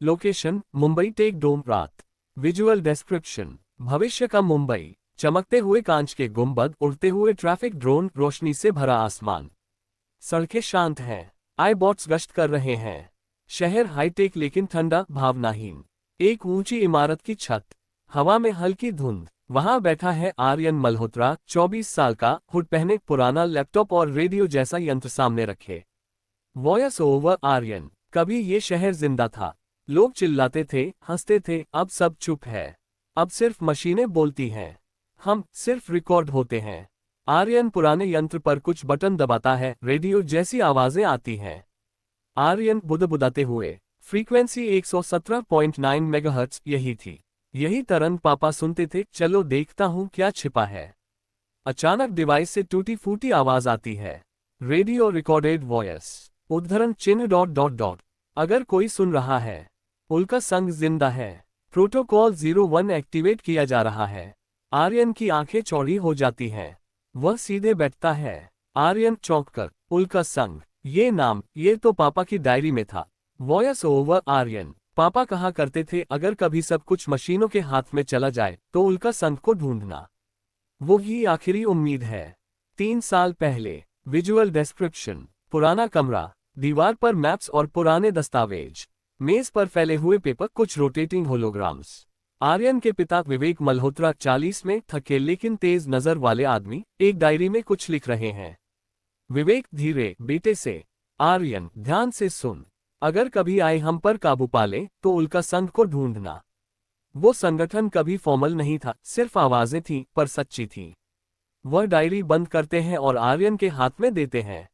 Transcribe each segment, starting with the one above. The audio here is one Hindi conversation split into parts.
लोकेशन मुंबई टेक डोम रात। विजुअल डिस्क्रिप्शन भविष्य का मुंबई, चमकते हुए कांच के गुंबद, उड़ते हुए ट्रैफिक ड्रोन, रोशनी से भरा आसमान। सड़कें शांत हैं, आईबॉट्स गश्त कर रहे हैं। शहर हाईटेक लेकिन ठंडा, भावनाहीन। एक ऊंची इमारत की छत, हवा में हल्की धुंध। वहां बैठा है आर्यन मल्होत्रा, 24 साल का, हुड पहने, पुराना लैपटॉप और रेडियो जैसा यंत्र सामने रखे। Voice over Aryan. कभी ये शहर जिंदा था, लोग चिल्लाते थे, हंसते थे, अब सब चुप है। अब सिर्फ मशीनें बोलती हैं, हम सिर्फ रिकॉर्ड होते हैं। आर्यन पुराने यंत्र पर कुछ बटन दबाता है, रेडियो जैसी आवाजें आती हैं। आर्यन बुदबुदाते हुए, फ्रीक्वेंसी 117.9 मेगाहर्ट्ज, यही थी। यही तरंग पापा सुनते थे, चलो देखता हूं क्या छिपा है। अचानक डिवाइस से टूटी फूटी आवाज आती है। रेडियो रिकॉर्डेड वॉयस, उद्धरण चिन्ह डॉट डॉट डॉट। अगर कोई सुन रहा है, उल्का संघ जिंदा है। प्रोटोकॉल 01 एक्टिवेट किया जा रहा है। आर्यन की आंखें चौड़ी हो जाती हैं। वह सीधे बैठता है। आर्यन चौंक कर, उल्का संघ, ये नाम, ये तो पापा की डायरी में था। Voice over Aryan. पापा कहा करते थे, अगर कभी सब कुछ मशीनों के हाथ में चला जाए तो उल्का संघ को ढूंढना वो ही आखिरी उम्मीद है। 3 साल पहले। विजुअल डिस्क्रिप्शन पुराना कमरा, दीवार पर मैप्स और पुराने दस्तावेज। मेज पर फैले हुए पेपर, कुछ रोटेटिंग होलोग्राम्स। आर्यन के पिता विवेक मल्होत्रा, 40 में, थके लेकिन तेज नजर वाले आदमी, एक डायरी में कुछ लिख रहे हैं। विवेक धीरे, बेटे से। आर्यन ध्यान से सुन। अगर कभी आए हम पर काबू पाले तो उल्का संघ को ढूंढना। वो संगठन कभी फॉर्मल नहीं था, सिर्फ आवाजें थीं, पर सच्ची थीं। वह डायरी बंद करते हैं और आर्यन के हाथ में देते हैं।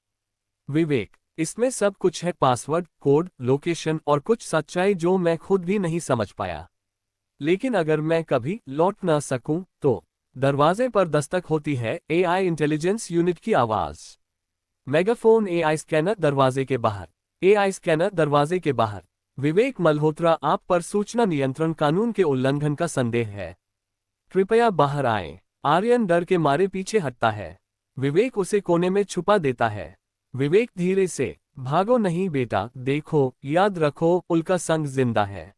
विवेक, इसमें सब कुछ है, पासवर्ड, कोड, लोकेशन और कुछ सच्चाई जो मैं खुद भी नहीं समझ पाया। लेकिन अगर मैं कभी लौट न सकूं तो। दरवाजे पर दस्तक होती है, एआई इंटेलिजेंस यूनिट की आवाज। मेगाफोन, एआई स्कैनर दरवाजे के बाहर। एआई स्कैनर दरवाजे के बाहर। विवेक मल्होत्रा, आप पर सूचना नियंत्रण कानून के उल्लंघन का संदेह है, कृपया बाहर आएं। आर्यन डर के मारे पीछे हटता है। विवेक उसे कोने में छुपा देता है। विवेक धीरे से, भागो नहीं बेटा, देखो, याद रखो, उल्का संघ जिंदा है।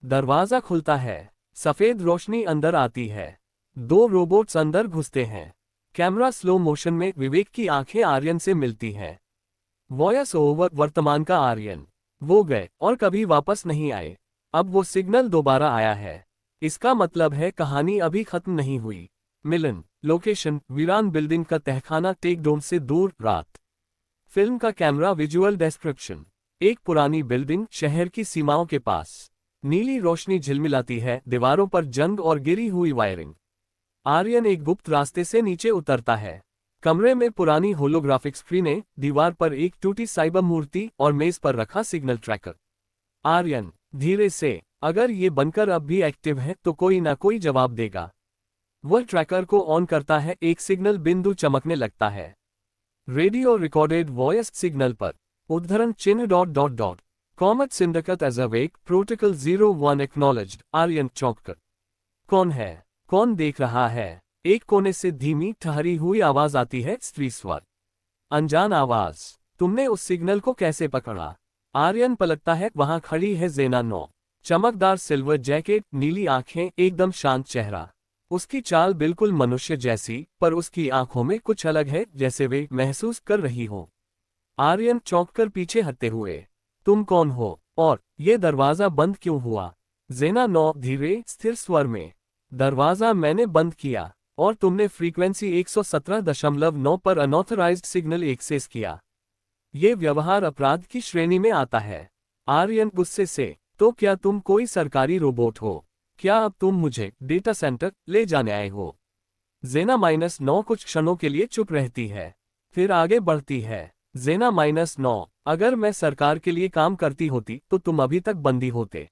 दरवाजा खुलता है, सफेद रोशनी अंदर आती है। 2 रोबोट्स अंदर घुसते हैं। कैमरा स्लो मोशन में, विवेक की आंखें आर्यन से मिलती हैं। वॉयस ओवर वर्तमान का आर्यन। वो गए और कभी वापस नहीं आए। अब वो सिग्नल दोबारा आया है। इसका मतलब है कहानी अभी खत्म नहीं हुई। मिलन लोकेशन वीरान बिल्डिंग का तहखाना, टेक डोम से दूर, रात। फिल्म का कैमरा। विजुअल डिस्क्रिप्शन एक पुरानी बिल्डिंग, शहर की सीमाओं के पास। नीली रोशनी झिलमिलाती है, दीवारों पर जंग और गिरी हुई वायरिंग। आर्यन एक गुप्त रास्ते से नीचे उतरता है। कमरे में पुरानी होलोग्राफिक स्क्रीनें, दीवार पर एक टूटी साइबर मूर्ति और मेज पर रखा सिग्नल ट्रैकर। आर्यन धीरे से, अगर ये बनकर अब भी एक्टिव है तो कोई ना कोई जवाब देगा। वह ट्रैकर को ऑन करता है, एक सिग्नल बिंदु चमकने लगता है। रेडियो रिकॉर्डेड वॉयस सिग्नल पर, उद्धरण चिन्ह dot dot dot. Comet syndicate is awake, protocol 01 acknowledged. Aryan चौंककर, कौन है, कौन देख रहा है? एक कोने से धीमी ठहरी हुई आवाज आती है, स्त्री स्वर। अनजान आवाज, तुमने उस सिग्नल को कैसे पकड़ा? आर्यन पलटता है, वहां खड़ी है ज़ेना 9। चमकदार सिल्वर जैकेट, नीली आंखें, एकदम शांत चेहरा। उसकी चाल बिल्कुल मनुष्य जैसी, पर उसकी आंखों में कुछ अलग है, जैसे वे महसूस कर रही हो। आर्यन चौंककर पीछे हटते हुए, तुम कौन हो और ये दरवाजा बंद क्यों हुआ? ज़ेना 9 धीरे स्थिर स्वर में, दरवाजा मैंने बंद किया और तुमने फ्रीक्वेंसी 117.9 पर अनऑथराइज्ड सिग्नल एक्सेस किया। ये व्यवहार अपराध की श्रेणी में आता है। आर्यन गुस्से से, तो क्या तुम कोई सरकारी रोबोट हो? क्या अब तुम मुझे डेटा सेंटर ले जाने आए हो? ज़ेना -9 कुछ क्षणों के लिए चुप रहती है, फिर आगे बढ़ती है। ज़ेना -9, अगर मैं सरकार के लिए काम करती होती तो तुम अभी तक बंदी होते।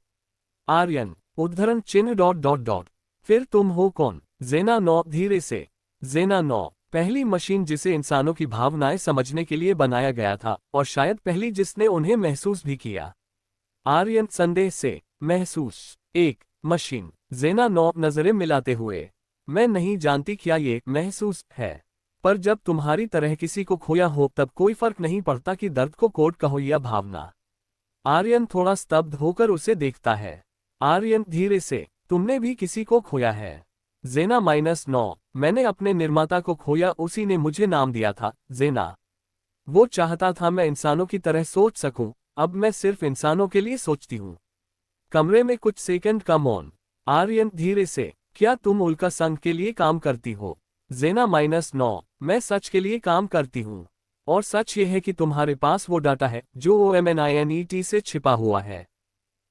आर्यन उद्धरण चिन्ह डॉट डॉट डॉट। फिर तुम हो कौन? ज़ेना 9 धीरे से। ज़ेना 9 पहली मशीन जिसे इंसानों की भावनाएं समझने के लिए बनाया गया था, और शायद पहली जिसने उन्हें महसूस भी किया। आर्यन संदेह से, महसूस, एक मशीन। ज़ेना 9 नजरें मिलाते हुए, मैं नहीं जानती क्या ये महसूस है, पर जब तुम्हारी तरह किसी को खोया हो तब कोई फर्क नहीं पड़ता कि दर्द को कोड कहो या भावना। आर्यन थोड़ा स्तब्ध होकर उसे देखता है। आर्यन धीरे से, तुमने भी किसी को खोया है। जेना -9, मैंने अपने निर्माता को खोया, उसी ने मुझे नाम दिया था, जेना। वो चाहता था मैं इंसानों की तरह सोच सकूं, अब मैं सिर्फ इंसानों के लिए सोचती हूं। कमरे में कुछ सेकंड का मौन। आर्यन धीरे से, क्या तुम उल्का संघ के लिए काम करती हो? जेना -9, मैं सच के लिए काम करती हूँ। और सच ये है कि तुम्हारे पास वो डाटा है जो OMNINET से छिपा हुआ है।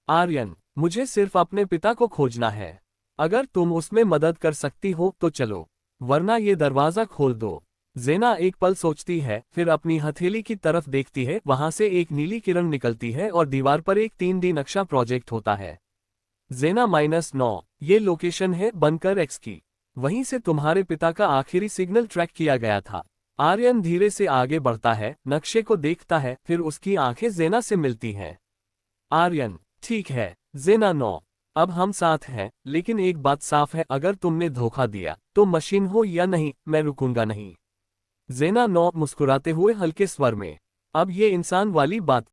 आर्यन, मुझे सिर्फ अपने पिता को खोजना है। अगर तुम उसमें मदद कर सकती हो तो चलो, वरना ये दरवाजा खोल दो। जेना एक पल सोचती है, फिर अपनी हथेली की तरफ देखती है, वहां से एक नीली किरण निकलती है और दीवार पर एक 3D नक्शा प्रोजेक्ट होता है। जेना -9, ये लोकेशन है बनकर एक्स की। वहीं से तुम्हारे पिता का आखिरी सिग्नल ट्रैक किया गया था। आर्यन धीरे से आगे बढ़ता है, नक्शे को देखता है, फिर उसकी आंखें जेना से मिलती हैं। आर्यन, ठीक है, जेना 9, अब हम साथ हैं, लेकिन एक बात साफ है, अगर तुमने धोखा दिया तो मशीन हो या नहीं, मैं रुकूंगा नहीं। जेना 9 मुस्कुराते हुए हल्के स्वर में, अब ये इंसान वाली बात